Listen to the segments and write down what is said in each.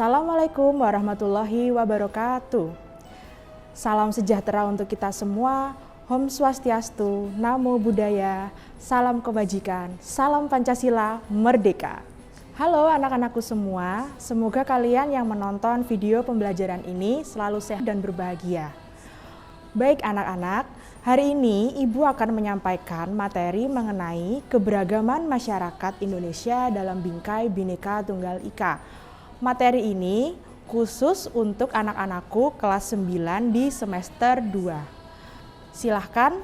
Assalamualaikum warahmatullahi wabarakatuh. Salam sejahtera untuk kita semua. Om Swastiastu, Namo Buddhaya, salam kebajikan, salam Pancasila, merdeka. Halo anak-anakku semua, semoga kalian yang menonton video pembelajaran ini selalu sehat dan berbahagia. Baik anak-anak, hari ini Ibu akan menyampaikan materi mengenai keberagaman masyarakat Indonesia dalam bingkai Bhinneka Tunggal Ika. Materi ini khusus untuk anak-anakku kelas 9 di semester 2. Silahkan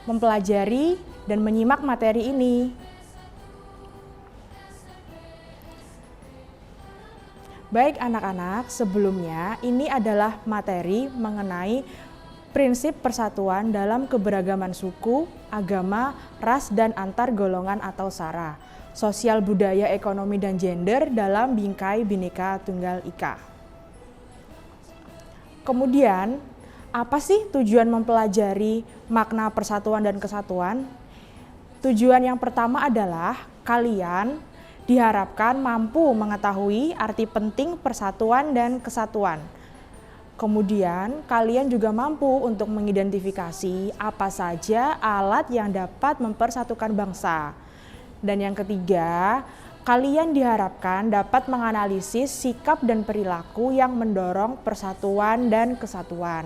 mempelajari dan menyimak materi ini. Baik anak-anak, sebelumnya ini adalah materi mengenai prinsip persatuan dalam keberagaman suku, agama, ras, dan antar golongan atau sara. Sosial, budaya, ekonomi, dan gender dalam bingkai Bhinneka Tunggal Ika. Kemudian, apa sih tujuan mempelajari makna persatuan dan kesatuan? Tujuan yang pertama adalah kalian diharapkan mampu mengetahui arti penting persatuan dan kesatuan. Kemudian, kalian juga mampu untuk mengidentifikasi apa saja alat yang dapat mempersatukan bangsa. Dan yang ketiga, kalian diharapkan dapat menganalisis sikap dan perilaku yang mendorong persatuan dan kesatuan.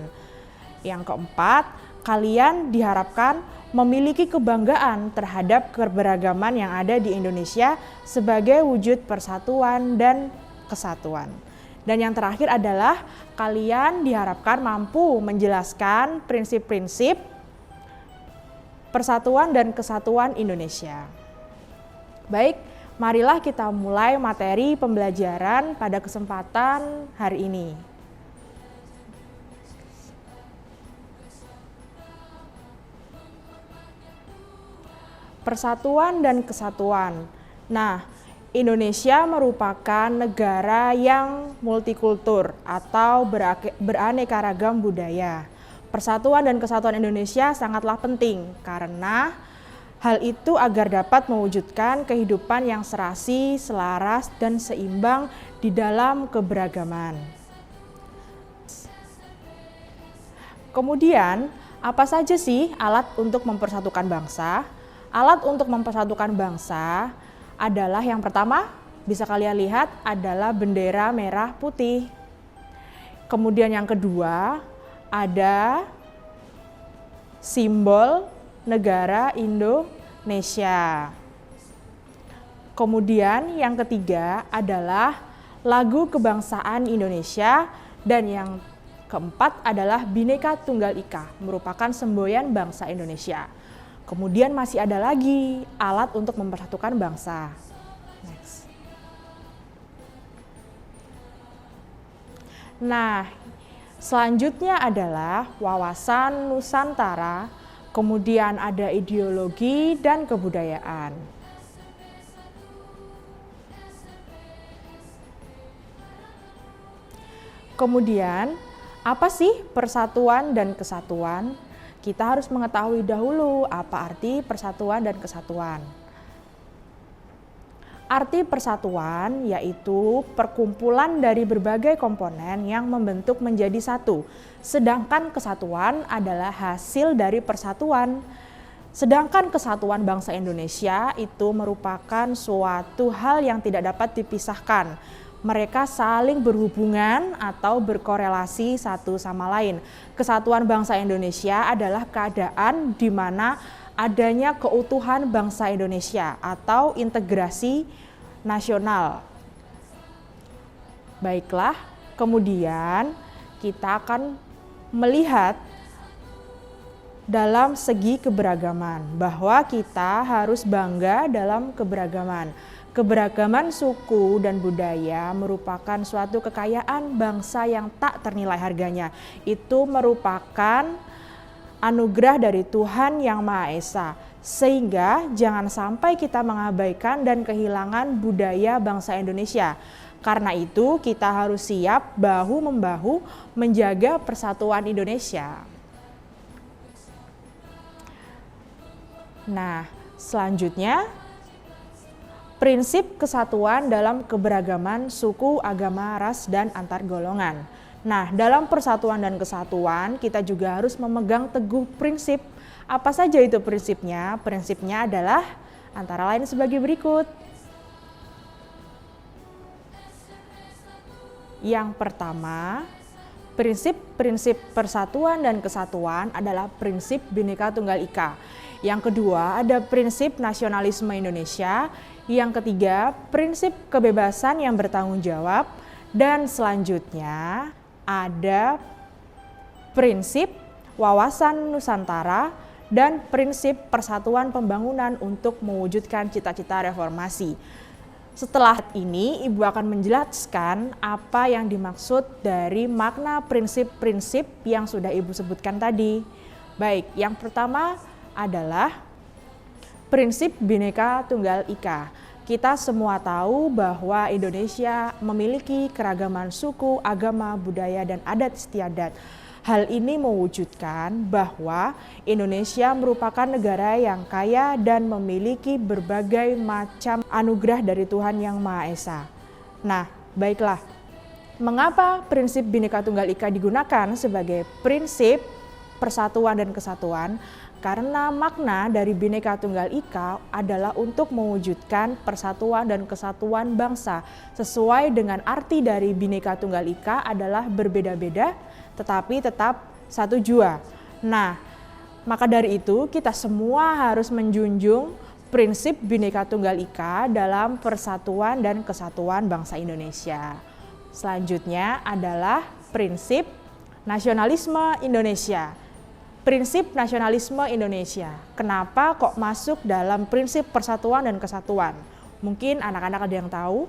Yang keempat, kalian diharapkan memiliki kebanggaan terhadap keberagaman yang ada di Indonesia sebagai wujud persatuan dan kesatuan. Dan yang terakhir adalah kalian diharapkan mampu menjelaskan prinsip-prinsip persatuan dan kesatuan Indonesia. Baik, marilah kita mulai materi pembelajaran pada kesempatan hari ini. Persatuan dan kesatuan. Nah, Indonesia merupakan negara yang multikultur atau beraneka ragam budaya. Persatuan dan kesatuan Indonesia sangatlah penting karena hal itu agar dapat mewujudkan kehidupan yang serasi, selaras, dan seimbang di dalam keberagaman. Kemudian, apa saja sih alat untuk mempersatukan bangsa? Alat untuk mempersatukan bangsa adalah yang pertama, bisa kalian lihat adalah bendera merah putih. Kemudian yang kedua, ada simbol negara Indonesia. Kemudian yang ketiga adalah lagu kebangsaan Indonesia, dan yang keempat adalah Bhinneka Tunggal Ika, merupakan semboyan bangsa Indonesia. Kemudian masih ada lagi alat untuk mempersatukan bangsa. Next. Nah, selanjutnya adalah wawasan Nusantara. Kemudian ada ideologi dan kebudayaan. Kemudian, apa sih persatuan dan kesatuan? Kita harus mengetahui dahulu apa arti persatuan dan kesatuan. Arti persatuan yaitu perkumpulan dari berbagai komponen yang membentuk menjadi satu. Sedangkan kesatuan adalah hasil dari persatuan. Sedangkan kesatuan bangsa Indonesia itu merupakan suatu hal yang tidak dapat dipisahkan. Mereka saling berhubungan atau berkorelasi satu sama lain. Kesatuan bangsa Indonesia adalah keadaan di mana adanya keutuhan bangsa Indonesia atau integrasi nasional. Baiklah, kemudian kita akan melihat dalam segi keberagaman bahwa kita harus bangga dalam keberagaman. Keberagaman suku dan budaya merupakan suatu kekayaan bangsa yang tak ternilai harganya. Itu merupakan anugerah dari Tuhan Yang Maha Esa. Sehingga jangan sampai kita mengabaikan dan kehilangan budaya bangsa Indonesia. Karena itu kita harus siap bahu-membahu menjaga persatuan Indonesia. Nah, selanjutnya prinsip kesatuan dalam keberagaman suku, agama, ras, dan antar golongan. Nah, dalam persatuan dan kesatuan kita juga harus memegang teguh prinsip. Apa saja itu prinsipnya? Prinsipnya adalah antara lain sebagai berikut. Yang pertama, prinsip persatuan dan kesatuan adalah prinsip Bhinneka Tunggal Ika. Yang kedua, ada prinsip nasionalisme Indonesia. Yang ketiga, prinsip kebebasan yang bertanggung jawab. Dan selanjutnya ada prinsip wawasan Nusantara dan prinsip persatuan pembangunan untuk mewujudkan cita-cita reformasi. Setelah ini, Ibu akan menjelaskan apa yang dimaksud dari makna prinsip-prinsip yang sudah Ibu sebutkan tadi. Baik, yang pertama adalah prinsip Bhinneka Tunggal Ika. Kita semua tahu bahwa Indonesia memiliki keragaman suku, agama, budaya, dan adat istiadat. Hal ini mewujudkan bahwa Indonesia merupakan negara yang kaya dan memiliki berbagai macam anugerah dari Tuhan Yang Maha Esa. Nah, baiklah. Mengapa prinsip Bhinneka Tunggal Ika digunakan sebagai prinsip persatuan dan kesatuan? Karena makna dari Bhinneka Tunggal Ika adalah untuk mewujudkan persatuan dan kesatuan bangsa. Sesuai dengan arti dari Bhinneka Tunggal Ika adalah berbeda-beda tetapi tetap satu jua. Nah, maka dari itu kita semua harus menjunjung prinsip Bhinneka Tunggal Ika dalam persatuan dan kesatuan bangsa Indonesia. Selanjutnya adalah prinsip nasionalisme Indonesia. Prinsip nasionalisme Indonesia. Kenapa kok masuk dalam prinsip persatuan dan kesatuan? Mungkin anak-anak ada yang tahu?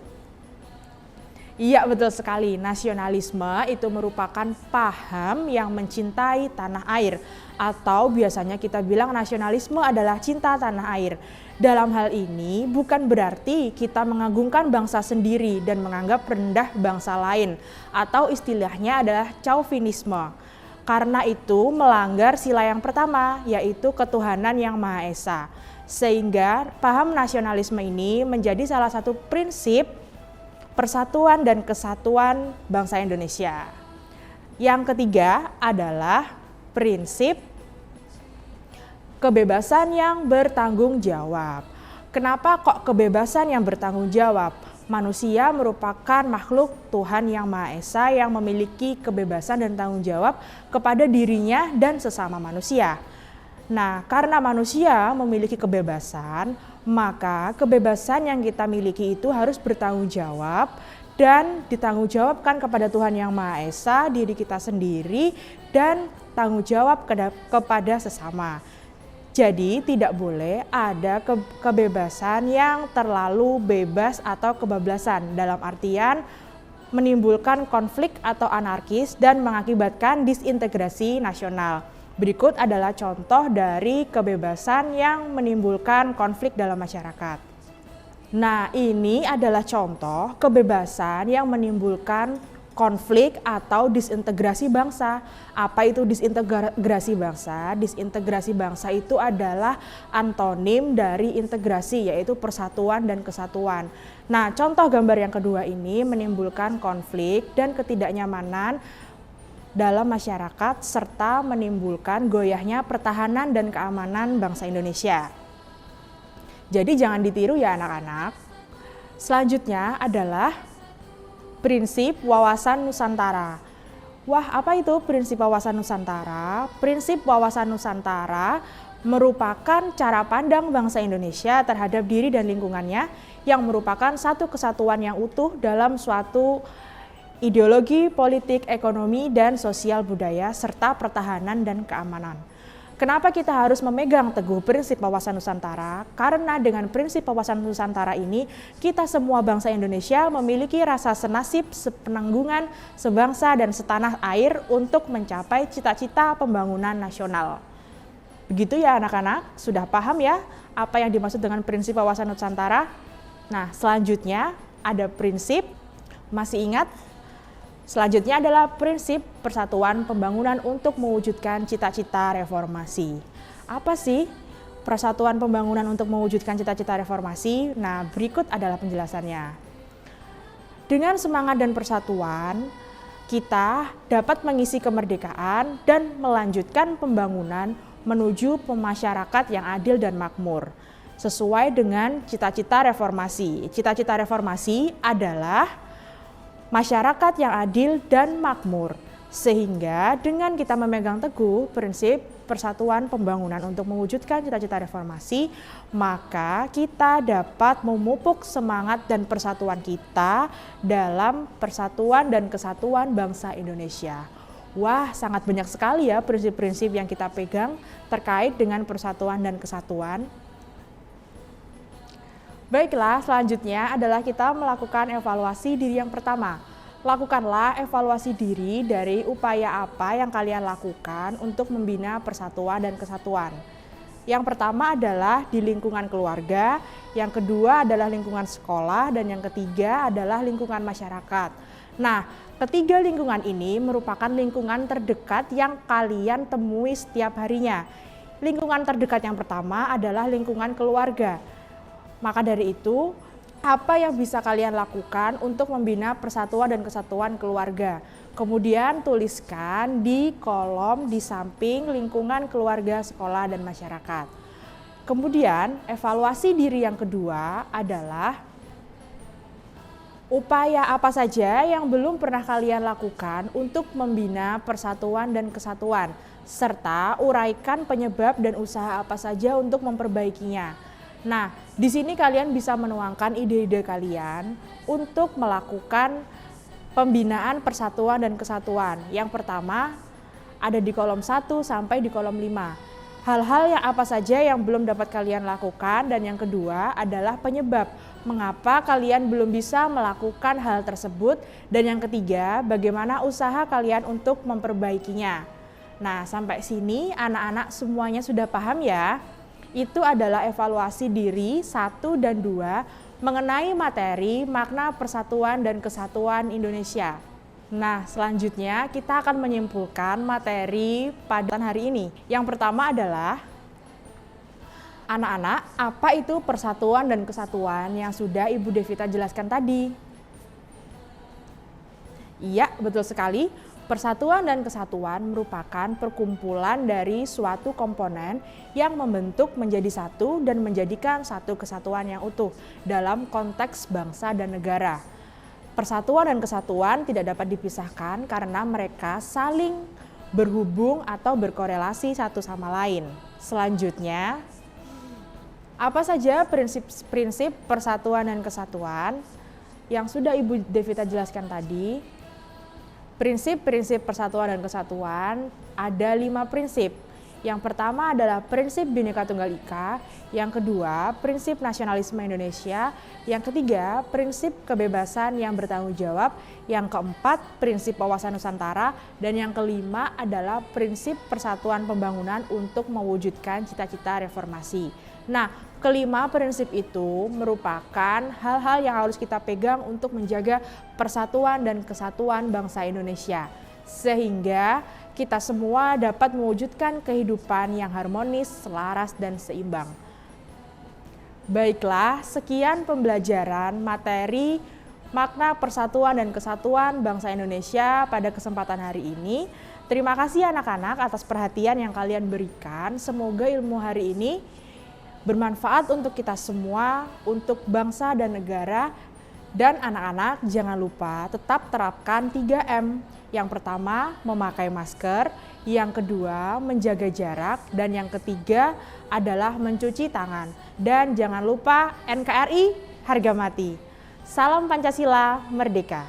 Iya, betul sekali. Nasionalisme itu merupakan paham yang mencintai tanah air. Atau biasanya kita bilang nasionalisme adalah cinta tanah air. Dalam hal ini bukan berarti kita mengagungkan bangsa sendiri dan menganggap rendah bangsa lain. Atau istilahnya adalah chauvinisme. Karena itu melanggar sila yang pertama, yaitu ketuhanan yang Maha Esa. Sehingga paham nasionalisme ini menjadi salah satu prinsip persatuan dan kesatuan bangsa Indonesia. Yang ketiga adalah prinsip kebebasan yang bertanggung jawab. Kenapa kok kebebasan yang bertanggung jawab? Manusia merupakan makhluk Tuhan Yang Maha Esa yang memiliki kebebasan dan tanggung jawab kepada dirinya dan sesama manusia. Nah, karena manusia memiliki kebebasan, maka kebebasan yang kita miliki itu harus bertanggung jawab dan ditanggungjawabkan kepada Tuhan Yang Maha Esa, diri kita sendiri, dan tanggung jawab kepada sesama. Jadi tidak boleh ada kebebasan yang terlalu bebas atau kebablasan, dalam artian menimbulkan konflik atau anarkis dan mengakibatkan disintegrasi nasional. Berikut adalah contoh dari kebebasan yang menimbulkan konflik dalam masyarakat. Nah, ini adalah contoh kebebasan yang menimbulkan konflik atau disintegrasi bangsa. Apa itu disintegrasi bangsa? Disintegrasi bangsa itu adalah antonim dari integrasi, yaitu persatuan dan kesatuan. Nah, contoh gambar yang kedua ini menimbulkan konflik dan ketidaknyamanan dalam masyarakat serta menimbulkan goyahnya pertahanan dan keamanan bangsa Indonesia. Jadi jangan ditiru ya anak-anak. Selanjutnya adalah prinsip wawasan Nusantara. Wah, apa itu prinsip wawasan Nusantara? Prinsip wawasan Nusantara merupakan cara pandang bangsa Indonesia terhadap diri dan lingkungannya yang merupakan satu kesatuan yang utuh dalam suatu ideologi, politik, ekonomi, dan sosial budaya, serta pertahanan dan keamanan. Kenapa kita harus memegang teguh prinsip wawasan Nusantara? Karena dengan prinsip wawasan Nusantara ini, kita semua bangsa Indonesia memiliki rasa senasib, sepenanggungan, sebangsa, dan setanah air untuk mencapai cita-cita pembangunan nasional. Begitu ya anak-anak, sudah paham ya apa yang dimaksud dengan prinsip wawasan Nusantara? Nah, selanjutnya ada prinsip, masih ingat? Selanjutnya adalah prinsip persatuan pembangunan untuk mewujudkan cita-cita reformasi. Apa sih Persatuan Pembangunan untuk mewujudkan cita-cita reformasi. Nah, berikut adalah penjelasannya. Dengan semangat dan persatuan, kita dapat mengisi kemerdekaan dan melanjutkan pembangunan menuju pemasyarakat yang adil dan makmur, sesuai dengan cita-cita reformasi. Cita-cita reformasi adalah masyarakat yang adil dan makmur. Sehingga dengan kita memegang teguh prinsip persatuan pembangunan untuk mewujudkan cita-cita reformasi, maka kita dapat memupuk semangat dan persatuan kita dalam persatuan dan kesatuan bangsa Indonesia. Wah, sangat banyak sekali ya prinsip-prinsip yang kita pegang terkait dengan persatuan dan kesatuan. Baiklah, selanjutnya adalah kita melakukan evaluasi diri yang pertama. Lakukanlah evaluasi diri dari upaya apa yang kalian lakukan untuk membina persatuan dan kesatuan. Yang pertama adalah di lingkungan keluarga, yang kedua adalah lingkungan sekolah, dan yang ketiga adalah lingkungan masyarakat. Nah, ketiga lingkungan ini merupakan lingkungan terdekat yang kalian temui setiap harinya. Lingkungan terdekat yang pertama adalah lingkungan keluarga. Maka dari itu, apa yang bisa kalian lakukan untuk membina persatuan dan kesatuan keluarga? Kemudian tuliskan di kolom di samping lingkungan keluarga, sekolah, dan masyarakat. Kemudian evaluasi diri yang kedua adalah upaya apa saja yang belum pernah kalian lakukan untuk membina persatuan dan kesatuan, serta uraikan penyebab dan usaha apa saja untuk memperbaikinya. Nah, di sini kalian bisa menuangkan ide-ide kalian untuk melakukan pembinaan persatuan dan kesatuan. Yang pertama ada di kolom 1 sampai di kolom 5. Hal-hal yang apa saja yang belum dapat kalian lakukan, dan yang kedua adalah penyebab mengapa kalian belum bisa melakukan hal tersebut, dan yang ketiga bagaimana usaha kalian untuk memperbaikinya. Nah, sampai sini anak-anak semuanya sudah paham ya? Itu adalah evaluasi diri 1 dan 2 mengenai materi makna persatuan dan kesatuan Indonesia. Nah, selanjutnya kita akan menyimpulkan materi pada hari ini. Yang pertama adalah anak-anak, apa itu persatuan dan kesatuan yang sudah Ibu Devita jelaskan tadi? Iya, betul sekali. Persatuan dan kesatuan merupakan perkumpulan dari suatu komponen yang membentuk menjadi satu dan menjadikan satu kesatuan yang utuh dalam konteks bangsa dan negara. Persatuan dan kesatuan tidak dapat dipisahkan karena mereka saling berhubung atau berkorelasi satu sama lain. Selanjutnya, apa saja prinsip-prinsip persatuan dan kesatuan yang sudah Ibu Devita jelaskan tadi? Prinsip-prinsip persatuan dan kesatuan ada 5 prinsip. Yang pertama adalah prinsip Bhinneka Tunggal Ika, yang kedua prinsip nasionalisme Indonesia, yang ketiga prinsip kebebasan yang bertanggung jawab, yang keempat prinsip wawasan Nusantara, dan yang kelima adalah prinsip persatuan pembangunan untuk mewujudkan cita-cita reformasi. Nah, kelima prinsip itu merupakan hal-hal yang harus kita pegang untuk menjaga persatuan dan kesatuan bangsa Indonesia, sehingga kita semua dapat mewujudkan kehidupan yang harmonis, selaras, dan seimbang. Baiklah, sekian pembelajaran materi makna persatuan dan kesatuan bangsa Indonesia pada kesempatan hari ini. Terima kasih anak-anak atas perhatian yang kalian berikan. Semoga ilmu hari ini bermanfaat untuk kita semua, untuk bangsa dan negara. Dan anak-anak jangan lupa tetap terapkan 3M. Yang pertama memakai masker, yang kedua menjaga jarak, dan yang ketiga adalah mencuci tangan. Dan jangan lupa NKRI harga mati. Salam Pancasila, merdeka.